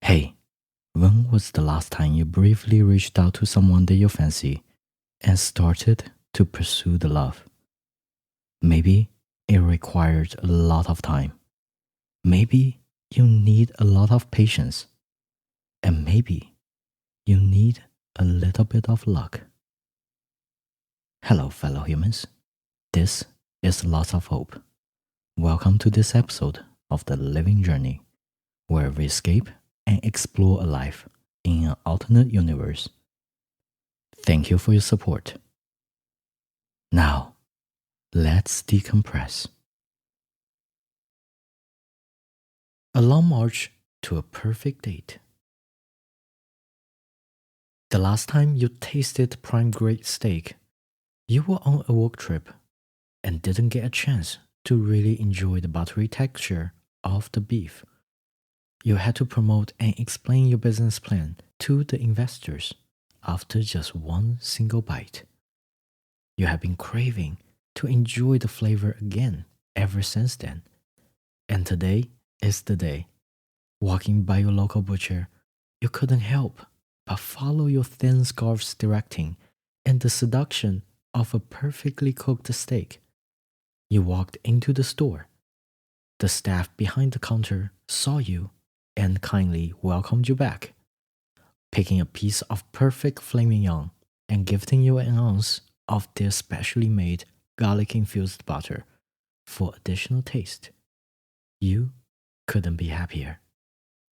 Hey, when was the last time you briefly reached out to someone that you fancy and started to pursue the love? Maybe it required a lot of time. Maybe you need a lot of patience. And maybe you need a little bit of luck. Hello, fellow humans. This is Lots of Hope. Welcome to this episode of The Living Journey, where we escape and explore a life in an alternate universe. Thank you for your support. Now, let's decompress. A long march to a perfect date. The last time you tasted prime grade steak, you were on a work trip and didn't get a chance to really enjoy the buttery texture of the beef. You had to promote and explain your business plan to the investors after just one single bite. You have been craving to enjoy the flavor again ever since then. And today is the day. Walking by your local butcher, you couldn't help but follow your thin scarf's directing and the seduction of a perfectly cooked steak. You walked into the store. The staff behind the counter saw you and kindly welcomed you back, picking a piece of perfect filet mignon and gifting you an ounce of their specially made garlic-infused butter for additional taste. You couldn't be happier.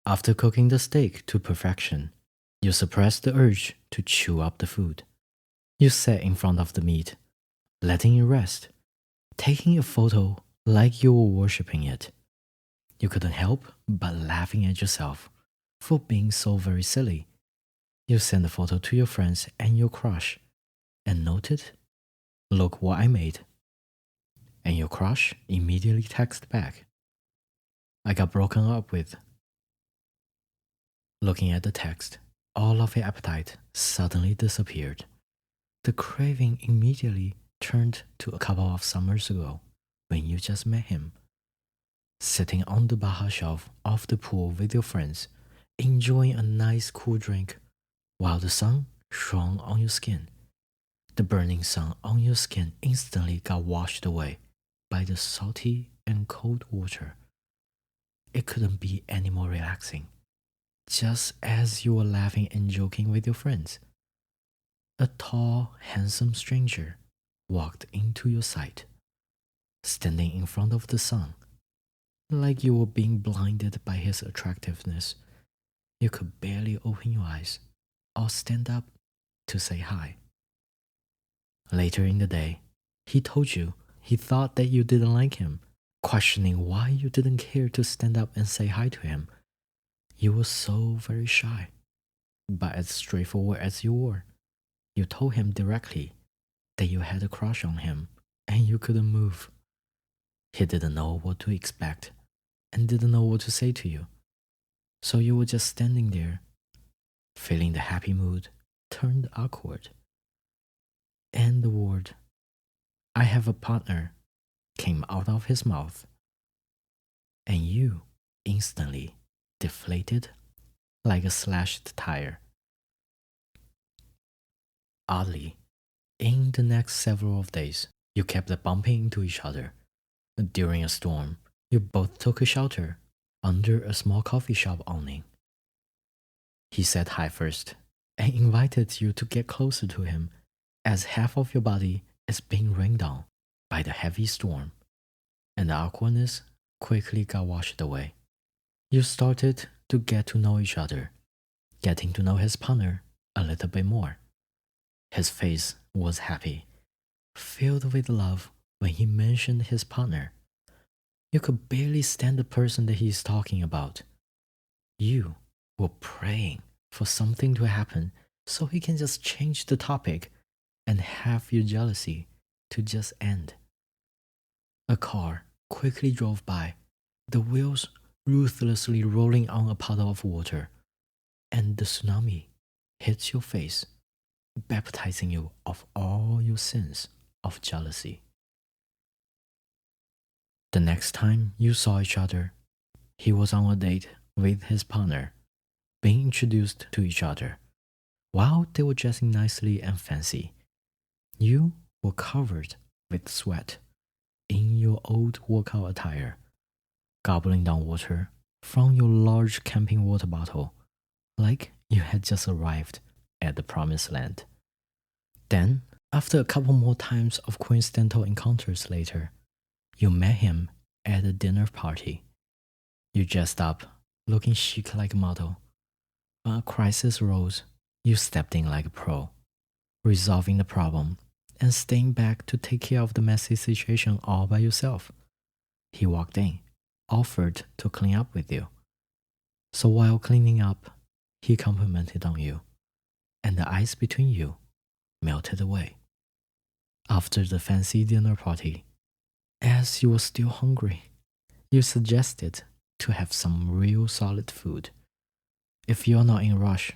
After cooking the steak to perfection, you suppressed the urge to chew up the food. You sat in front of the meat, letting it rest, taking a photo like you were worshipping it. You couldn't help but laughing at yourself for being so very silly. You sent the photo to your friends and your crush and noted, "Look what I made." And your crush immediately texted back, "I got broken up with." Looking at the text, all of your appetite suddenly disappeared. The craving immediately turned to a couple of summers ago when you just met him. Sitting on the bar shelf of the pool with your friends, enjoying a nice cool drink while the sun shone on your skin. The burning sun on your skin instantly got washed away by the salty and cold water. It couldn't be any more relaxing. Just as you were laughing and joking with your friends, a tall, handsome stranger walked into your sight, standing in front of the sun. Like you were being blinded by his attractiveness, you could barely open your eyes or stand up to say hi. Later in the day, he told you he thought that you didn't like him, questioning why you didn't care to stand up and say hi to him. You were so very shy. But as straightforward as you were, you told him directly that you had a crush on him and you couldn't move. He didn't know what to expect and didn't know what to say to you. So you were just standing there, feeling the happy mood turned awkward. And the word, "I have a partner," came out of his mouth. And you instantly deflated like a slashed tire. Oddly, in the next several days, you kept bumping into each other. During a storm, you both took a shelter under a small coffee shop awning. He said hi first and invited you to get closer to him as half of your body is being rained on by the heavy storm, and the awkwardness quickly got washed away. You started to get to know each other, getting to know his partner a little bit more. His face was happy, filled with love when he mentioned his partner. You could barely stand the person that he is talking about. You were praying for something to happen so he can just change the topic and have your jealousy to just end. A car quickly drove by, the wheels ruthlessly rolling on a puddle of water, and the tsunami hits your face, baptizing you of all your sins of jealousy. The next time you saw each other, he was on a date with his partner, being introduced to each other. While they were dressing nicely and fancy, you were covered with sweat in your old workout attire, gobbling down water from your large camping water bottle like you had just arrived at the promised land. Then, after a couple more times of coincidental encounters later, you met him at a dinner party. You dressed up, looking chic like a model. When a crisis arose, you stepped in like a pro, resolving the problem and staying back to take care of the messy situation all by yourself. He walked in, offered to clean up with you. So while cleaning up, he complimented on you, and the ice between you melted away. After the fancy dinner party, as you were still hungry, you suggested to have some real solid food. If you're not in a rush,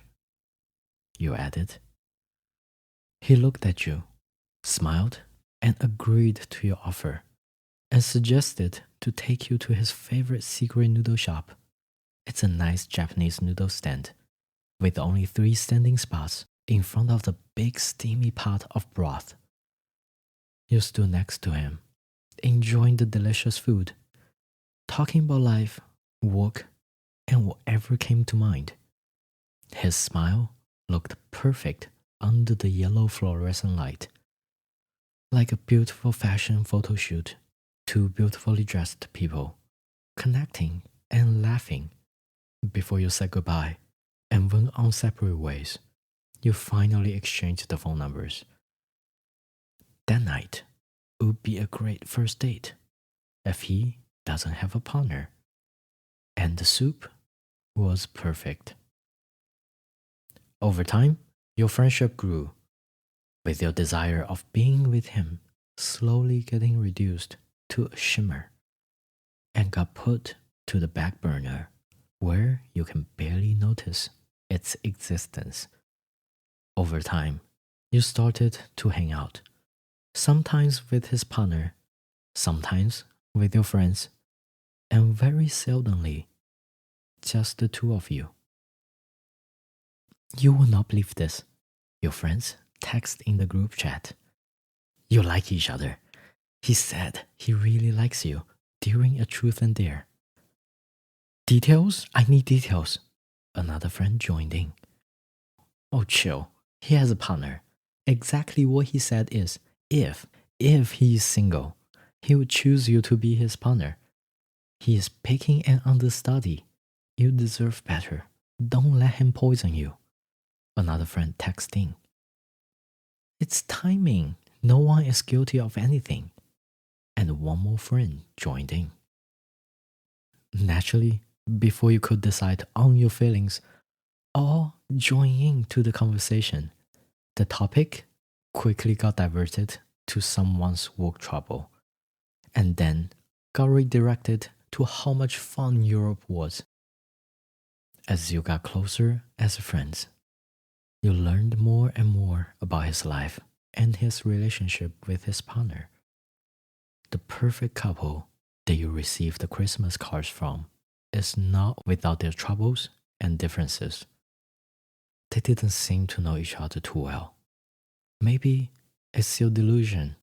you added. He looked at you, smiled, and agreed to your offer, and suggested to take you to his favorite secret noodle shop. It's a nice Japanese noodle stand, with only 3 standing spots in front of the big steamy pot of broth. You stood next to him, enjoying the delicious food, talking about life, work, and whatever came to mind. His smile looked perfect under the yellow fluorescent light, like a beautiful fashion photo shoot, 2 beautifully dressed people, connecting and laughing. Before you said goodbye and went on separate ways, you finally exchanged the phone numbers. That night would be a great first date if he doesn't have a partner. And the soup was perfect. Over time, your friendship grew, with your desire of being with him slowly getting reduced to a shimmer, and got put to the back burner where you can barely notice its existence. Over time, you started to hang out, sometimes with his partner, sometimes with your friends, and very seldomly, just the 2 of you. You will not believe this. Your friends text in the group chat. You like each other. He said he really likes you during a truth and dare. Details? I need details. Another friend joined in. Oh, chill. He has a partner. Exactly what he said is, if he is single, he would choose you to be his partner. He is picking an understudy. You deserve better. Don't let him poison you. Another friend texted in. It's timing. No one is guilty of anything. And one more friend joined in. Naturally, before you could decide on your feelings or join in to the conversation, the topic quickly got diverted to someone's work trouble, and then got redirected to how much fun Europe was. As you got closer as friends, you learned more and more about his life and his relationship with his partner. The perfect couple that you receive the Christmas cards from is not without their troubles and differences. They didn't seem to know each other too well. Maybe it's your delusion.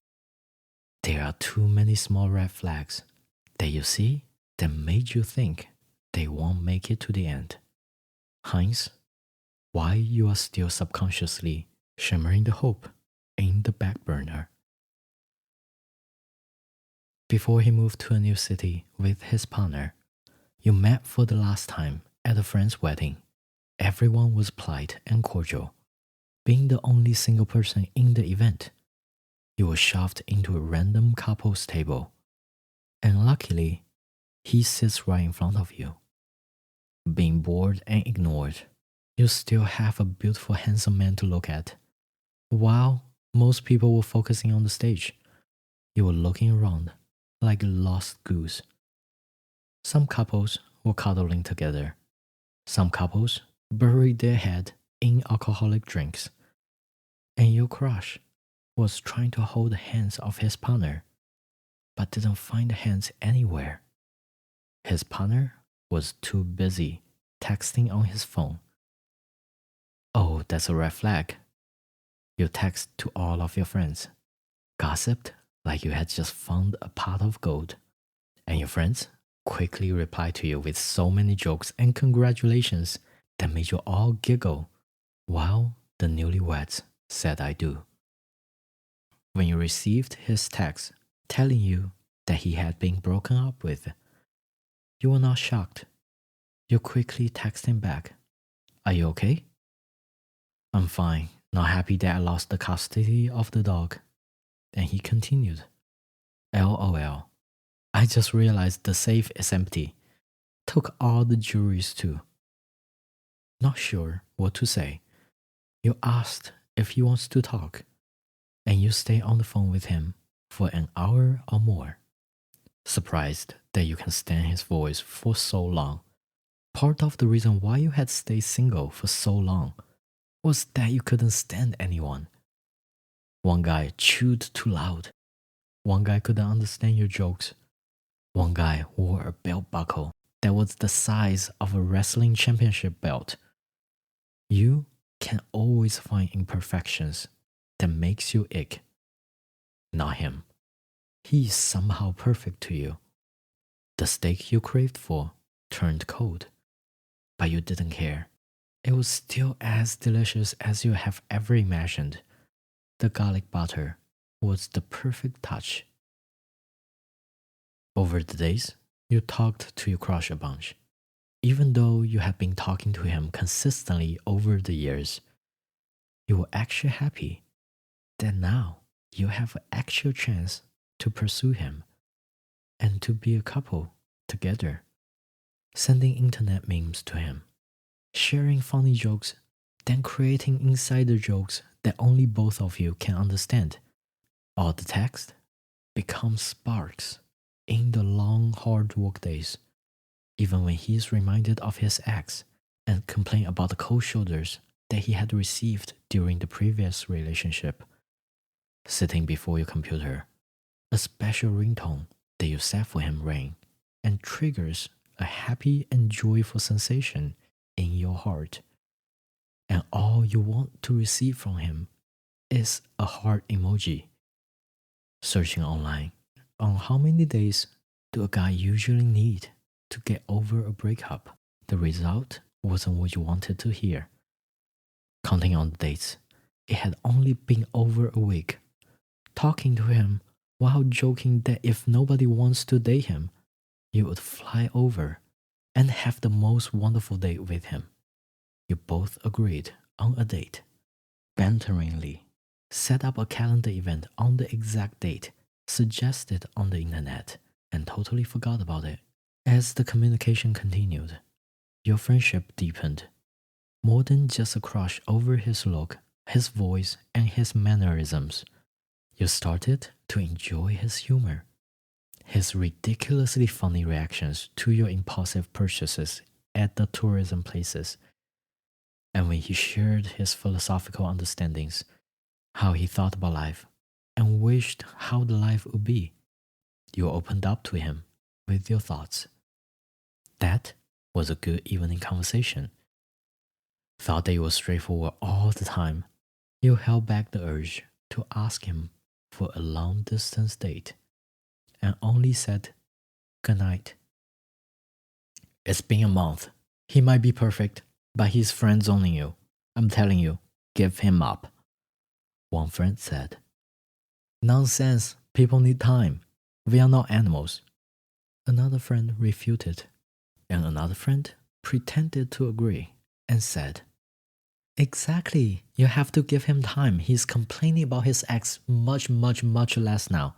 There are too many small red flags that you see that made you think they won't make it to the end. Hence, why you are still subconsciously shimmering the hope in the back burner. Before he moved to a new city with his partner, you met for the last time at a friend's wedding. Everyone was polite and cordial. Being the only single person in the event, you were shoved into a random couple's table. And luckily, he sits right in front of you. Being bored and ignored, you still have a beautiful, handsome man to look at. While most people were focusing on the stage, you were looking around like a lost goose. Some couples were cuddling together. Some couples buried their head in alcoholic drinks. And your crush was trying to hold the hands of his partner, but didn't find the hands anywhere. His partner was too busy texting on his phone that's a red flag. You text to all of your friends, gossiped like you had just found a pot of gold, and your friends quickly reply to you with so many jokes and congratulations that made you all giggle, while the newlyweds said I do. When you received his text telling you that he had been broken up with, you were not shocked. You quickly text him back, "Are you okay?" "I'm fine, not happy that I lost the custody of the dog." And he continued, "LOL. I just realized the safe is empty. Took all the jewelries too." Not sure what to say. You asked if he wants to talk, and you stay on the phone with him for an hour or more, surprised that you can stand his voice for so long. Part of the reason why you had stayed single for so long was that you couldn't stand anyone. One guy chewed too loud. One guy couldn't understand your jokes. One guy wore a belt buckle that was the size of a wrestling championship belt. You can always find imperfections that makes you ick. Not him. He is somehow perfect to you. The steak you craved for turned cold, but you didn't care. It was still as delicious as you have ever imagined. The garlic butter was the perfect touch. Over the days, you talked to your crush a bunch. Even though you had been talking to him consistently over the years, you were actually happy that now you have an actual chance to pursue him and to be a couple together, sending internet memes to him, sharing funny jokes, then creating insider jokes that only both of you can understand. All the text becomes sparks in the long, hard work days, even when he is reminded of his ex and complain about the cold shoulders that he had received during the previous relationship. Sitting before your computer, a special ringtone that you set for him rang and triggers a happy and joyful sensation in your heart. And all you want to receive from him is a heart emoji. Searching online on how many days do a guy usually need to get over a breakup, the result wasn't what you wanted to hear. Counting on the dates, it had only been over a week. Talking to him while joking that if nobody wants to date him, you would fly over and have the most wonderful date with him. You both agreed on a date. Banteringly, set up a calendar event on the exact date suggested on the internet and totally forgot about it. As the communication continued, your friendship deepened. More than just a crush over his look, his voice, and his mannerisms. You started to enjoy his humor, his ridiculously funny reactions to your impulsive purchases at the tourism places, and when he shared his philosophical understandings, how he thought about life, and wished how the life would be, you opened up to him with your thoughts. That was a good evening conversation. Thought that you were straightforward all the time, you held back the urge to ask him for a long distance date and only said good night. It's been a month. He might be perfect, but he's friend zoning you. I'm telling you, give him up. One friend said. Nonsense, people need time. We are not animals. Another friend refuted, and another friend pretended to agree and said, Exactly, you have to give him time. He's complaining about his ex much less now.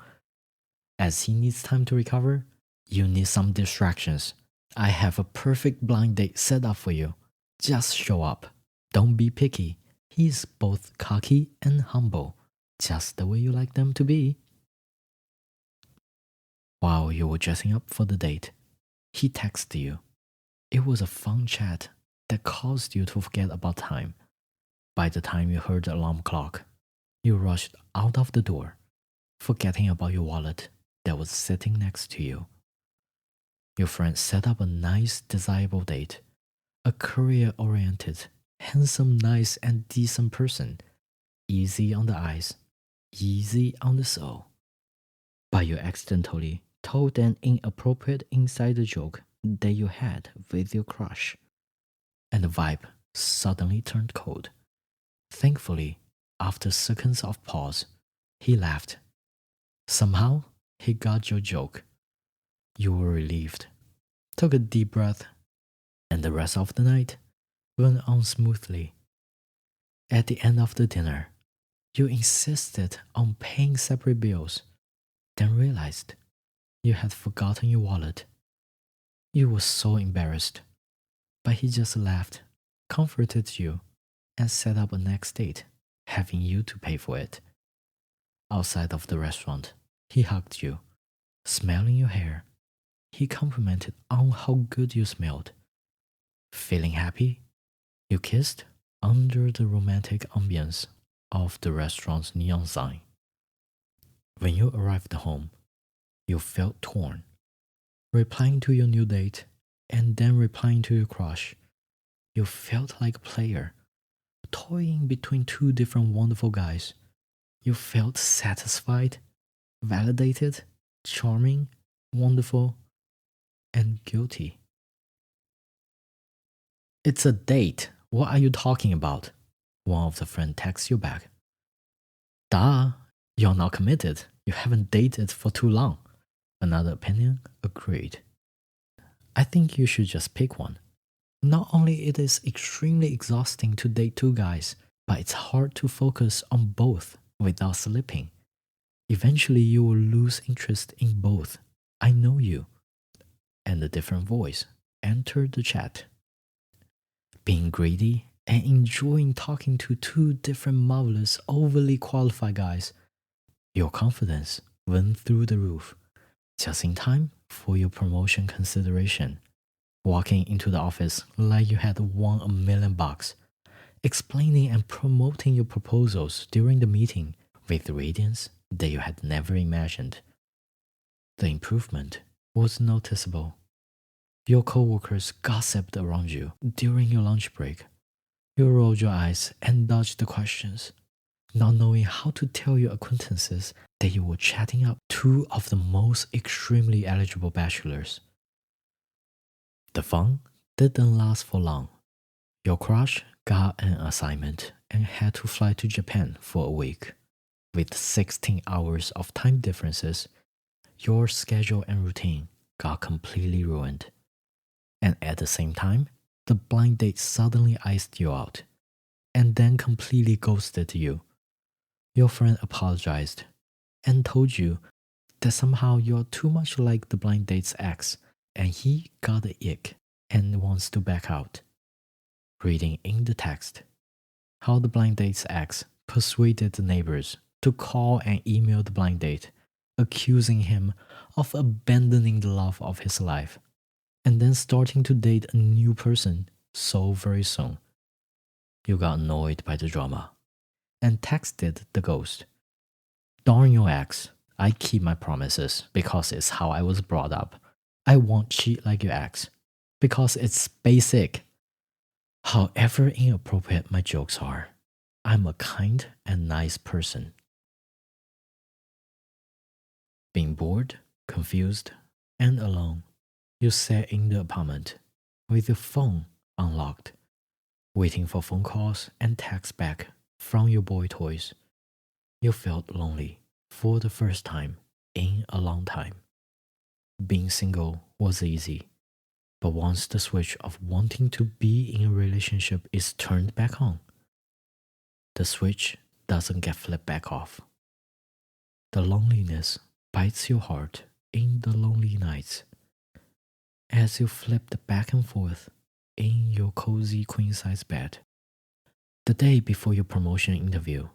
As he needs time to recover, you need some distractions. I have a perfect blind date set up for you. Just show up. Don't be picky. He's both cocky and humble, just the way you like them to be. While you were dressing up for the date, he texted you. It was a fun chat that caused you to forget about time. By the time you heard the alarm clock, you rushed out of the door, forgetting about your wallet that was sitting next to you. Your friend set up a nice, desirable date, a career-oriented, Handsome, nice, and decent person. Easy on the eyes, easy on the soul. But you accidentally told an inappropriate insider joke that you had with your crush. And the vibe suddenly turned cold. Thankfully, after seconds of pause, he laughed. Somehow, he got your joke. You were relieved, took a deep breath, and the rest of the night went on smoothly. At the end of the dinner, you insisted on paying separate bills, then realized you had forgotten your wallet. You were so embarrassed, but he just laughed, comforted you, and set up a next date, having you to pay for it. Outside of the restaurant, he hugged you, smelling your hair. He complimented on how good you smelled. Feeling happy, you kissed under the romantic ambience of the restaurant's neon sign. When you arrived home, you felt torn, replying to your new date and then replying to your crush. You felt like a player, toying between two different wonderful guys. You felt satisfied, validated, charming, wonderful, and guilty. It's a date. What are you talking about? One of the friends texts you back. Duh, you're not committed. You haven't dated for too long. Another opinion agreed. I think you should just pick one. Not only it is extremely exhausting to date two guys, but it's hard to focus on both without slipping. Eventually you will lose interest in both. I know you. And a different voice entered the chat. Being greedy and enjoying talking to two different marvelous, overly qualified guys, your confidence went through the roof. Just in time for your promotion consideration. Walking into the office like you had won $1,000,000. Explaining and promoting your proposals during the meeting with radiance that you had never imagined. The improvement was noticeable. Your coworkers gossiped around you during your lunch break. You rolled your eyes and dodged the questions, not knowing how to tell your acquaintances that you were chatting up two of the most extremely eligible bachelors. The fun didn't last for long. Your crush got an assignment and had to fly to Japan for a week. With 16 hours of time differences, your schedule and routine got completely ruined. And at the same time, the blind date suddenly iced you out and then completely ghosted you. Your friend apologized and told you that somehow you're too much like the blind date's ex and he got the ick and wants to back out. Reading in the text, how the blind date's ex persuaded the neighbors to call and email the blind date, accusing him of abandoning the love of his life and then starting to date a new person so very soon. You got annoyed by the drama and texted the ghost. Darn your ex, I keep my promises because it's how I was brought up. I won't cheat like your ex because it's basic. However inappropriate my jokes are, I'm a kind and nice person. Being bored, confused, and alone, you sat in the apartment with your phone unlocked, waiting for phone calls and texts back from your boy toys. You felt lonely for the first time in a long time. Being single was easy, but once the switch of wanting to be in a relationship is turned back on, the switch doesn't get flipped back off. The loneliness bites your heart in the lonely nights as you flipped back and forth in your cozy queen-size bed. The day before your promotion interview,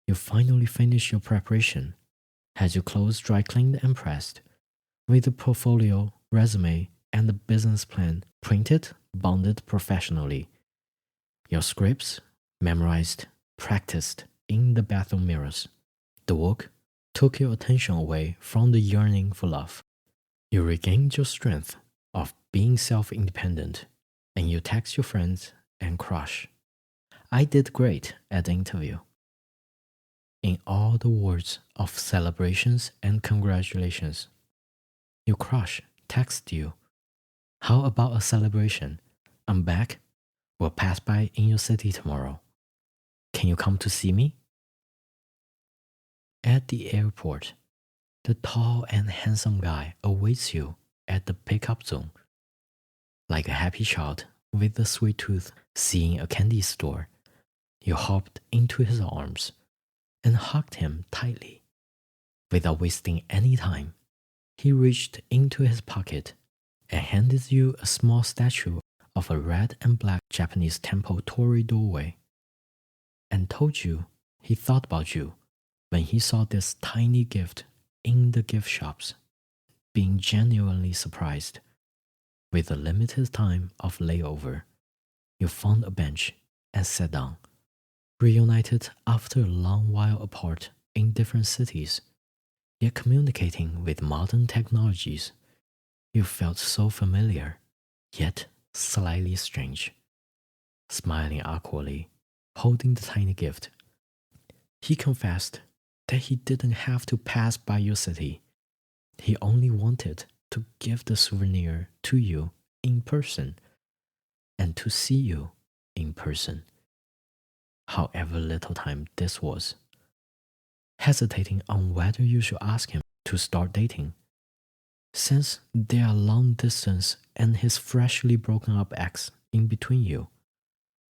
you finally finished your preparation, had your clothes dry cleaned and pressed, with the portfolio, resume, and the business plan printed, bounded professionally. Your scripts memorized, practiced in the bathroom mirrors. The work took your attention away from the yearning for love. You regained your strength of being self-independent, and you text your friends and crush I did great at the interview. In all the words of celebrations and congratulations, your crush texted you. How about a celebration? I'm back. We'll pass by in your city tomorrow. Can you come to see me? At the airport, the tall and handsome guy awaits you at the pickup zone. Like a happy child with a sweet tooth seeing a candy store, you hopped into his arms and hugged him tightly. Without wasting any time, he reached into his pocket and handed you a small statue of a red and black Japanese temple torii doorway, and told you he thought about you when he saw this tiny gift in the gift shops, being genuinely surprised. With a limited time of layover, you found a bench and sat down, reunited after a long while apart in different cities, yet communicating with modern technologies. You felt so familiar, yet slightly strange. Smiling awkwardly, holding the tiny gift, he confessed that he didn't have to pass by your city. He only wanted to give the souvenir to you in person and to see you in person, however little time this was. Hesitating on whether you should ask him to start dating, since there are long distance and his freshly broken up ex in between you,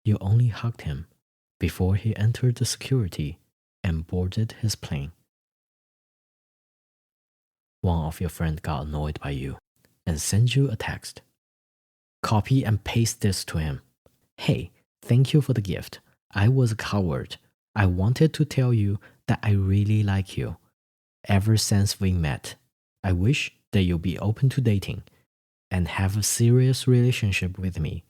you only hugged him before he entered the security and boarded his plane. One of your friends got annoyed by you and sent you a text. Copy and paste this to him. Hey, thank you for the gift. I was a coward. I wanted to tell you that I really like you. Ever since we met, I wish that you'll be open to dating and have a serious relationship with me.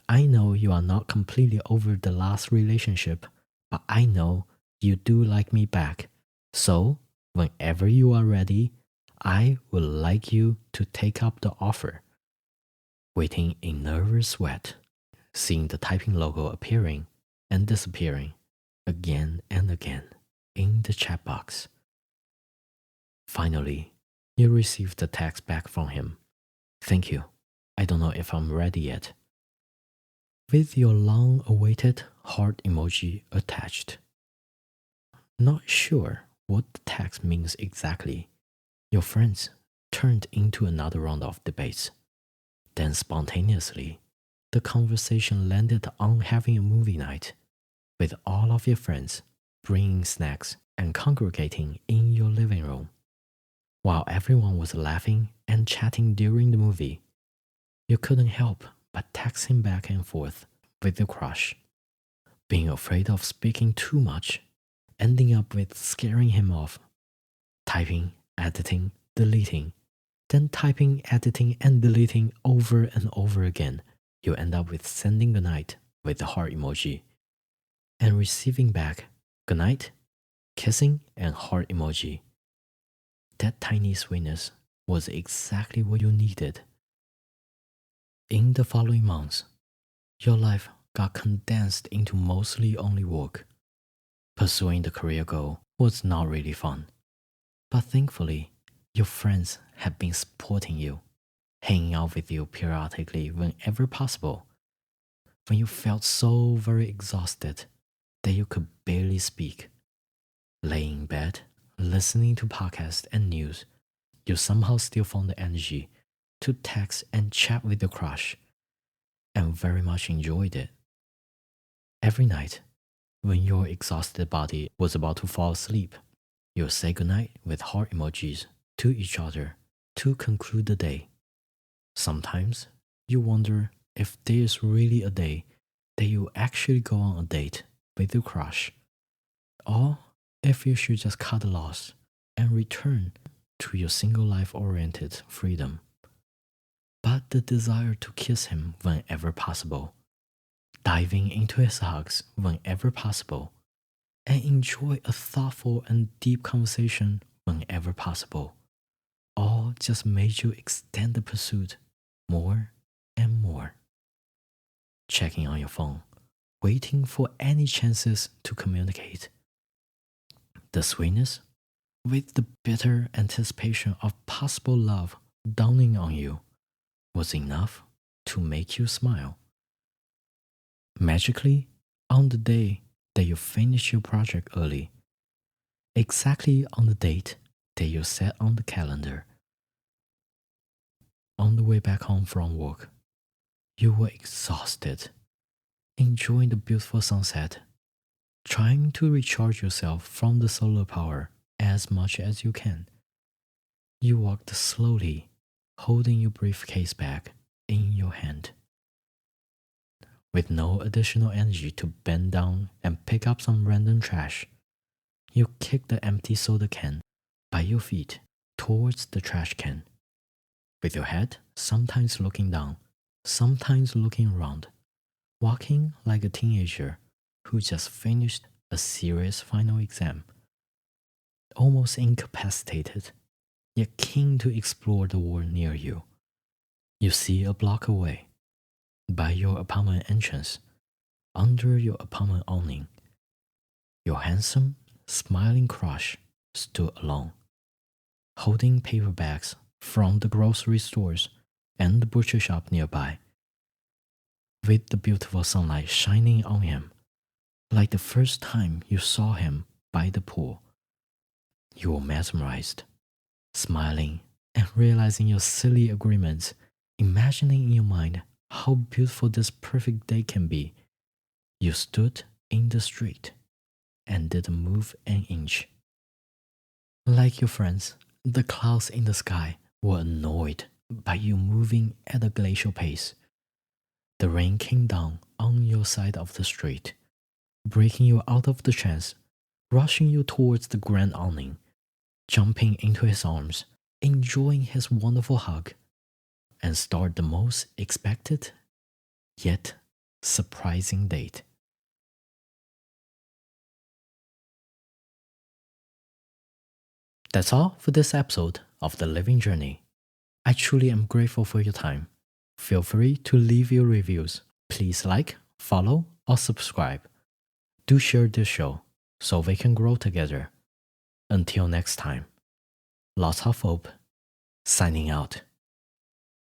I know you are not completely over the last relationship, but I know you do like me back. So, whenever you are ready, I would like you to take up the offer. Waiting in nervous sweat, seeing the typing logo appearing and disappearing again and again in the chat box. Finally, you received the text back from him. Thank you. I don't know if I'm ready yet. With your long-awaited heart emoji attached. Not sure what the text means exactly, your friends turned into another round of debates. Then spontaneously, the conversation landed on having a movie night, with all of your friends bringing snacks and congregating in your living room. While everyone was laughing and chatting during the movie, you couldn't help but text him back and forth with your crush, being afraid of speaking too much, ending up with scaring him off, typing, editing, deleting, then typing, editing, and deleting over and over again. You end up with sending goodnight with the heart emoji and receiving back goodnight, kissing, and heart emoji. That tiny sweetness was exactly what you needed. In the following months, your life got condensed into mostly only work. Pursuing the career goal was not really fun, but thankfully, your friends have been supporting you, hanging out with you periodically whenever possible. When you felt so very exhausted that you could barely speak, laying in bed, listening to podcasts and news, you somehow still found the energy to text and chat with your crush, and very much enjoyed it. Every night, when your exhausted body was about to fall asleep, you'll say goodnight with heart emojis to each other to conclude the day. Sometimes you wonder if there's really a day that you actually go on a date with your crush, or if you should just cut the loss and return to your single life oriented freedom. But the desire to kiss him whenever possible, diving into his hugs whenever possible, and enjoy a thoughtful and deep conversation whenever possible, all just made you extend the pursuit more and more. Checking on your phone, waiting for any chances to communicate. The sweetness, with the bitter anticipation of possible love dawning on you, was enough to make you smile. Magically, on the day that you finish your project early, exactly on the date that you set on the calendar, on the way back home from work, you were exhausted, enjoying the beautiful sunset, trying to recharge yourself from the solar power as much as you can. You walked slowly, holding your briefcase bag in your hand. With no additional energy to bend down and pick up some random trash, you kicked the empty soda can by your feet towards the trash can, with your head sometimes looking down, sometimes looking around, walking like a teenager who just finished a serious final exam, almost incapacitated, yet keen to explore the world near you. You see a block away, by your apartment entrance, under your apartment awning, your handsome, smiling crush stood alone, holding paper bags from the grocery stores and the butcher shop nearby, with the beautiful sunlight shining on him, like the first time you saw him by the pool. You were mesmerized, smiling and realizing your silly agreements, imagining in your mind how beautiful this perfect day can be. You stood in the street and didn't move an inch. Like your friends, the clouds in the sky were annoyed by you moving at a glacial pace. The rain came down on your side of the street, breaking you out of the trance, rushing you towards the grand awning, jumping into his arms, enjoying his wonderful hug, and start the most expected yet surprising date. That's all for this episode of The Living Journey. I truly am grateful for your time. Feel free to leave your reviews. Please like, follow, or subscribe. Do share this show so we can grow together. Until next time, lots of hope. Signing out.